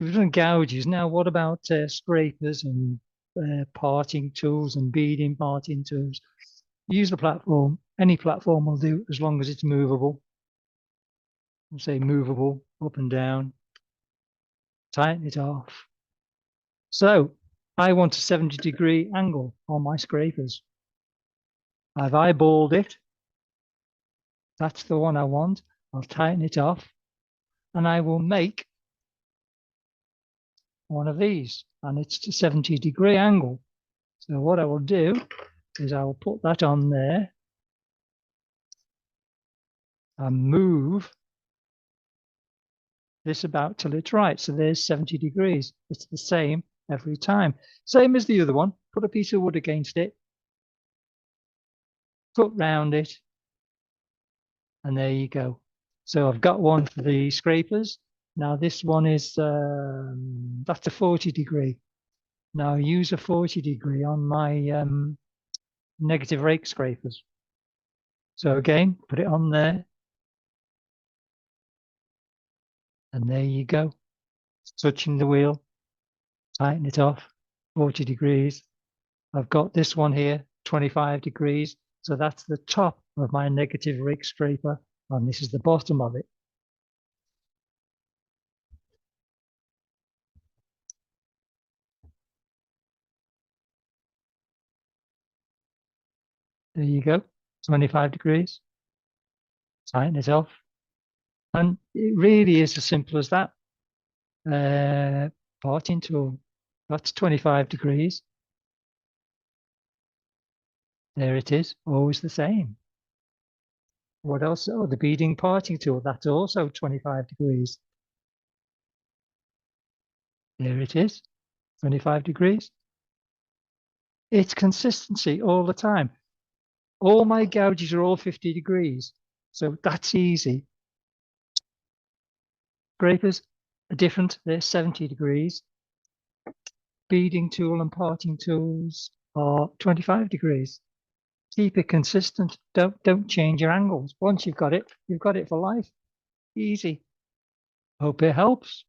We've done gouges. Now, what about scrapers and parting tools and beading parting tools? Use the platform. Any platform will do as long as it's movable. I'll say movable, up and down. Tighten it off. So I want a 70-degree angle on my scrapers. I've eyeballed it. That's the one I want. I'll tighten it off and I will make one of these, and it's a 70-degree angle. So what I will do is I will put that on there and move this about till it's right. So there's 70 degrees. It's the same every time. Same as the other one. Put a piece of wood against it, cut round it, and there you go. So I've got one for the scrapers. Now this one is, that's a 40 degree. Now I use a 40 degree on my negative rake scrapers. So again, put it on there. And there you go. Touching the wheel, tighten it off, 40 degrees. I've got this one here, 25 degrees. So that's the top of my negative rake scraper, and this is the bottom of it. There you go, 25 degrees. Tighten it off. And it really is as simple as that. Parting tool, that's 25 degrees. There it is, always the same. What else? Oh, the beading parting tool, that's also 25 degrees. There it is, 25 degrees. It's consistency all the time. All my gouges are all 50 degrees. So that's easy. Scrapers are different. They're 70 degrees. Beading tool and parting tools are 25 degrees. Keep it consistent. Don't change your angles. Once you've got it for life. Easy. Hope it helps.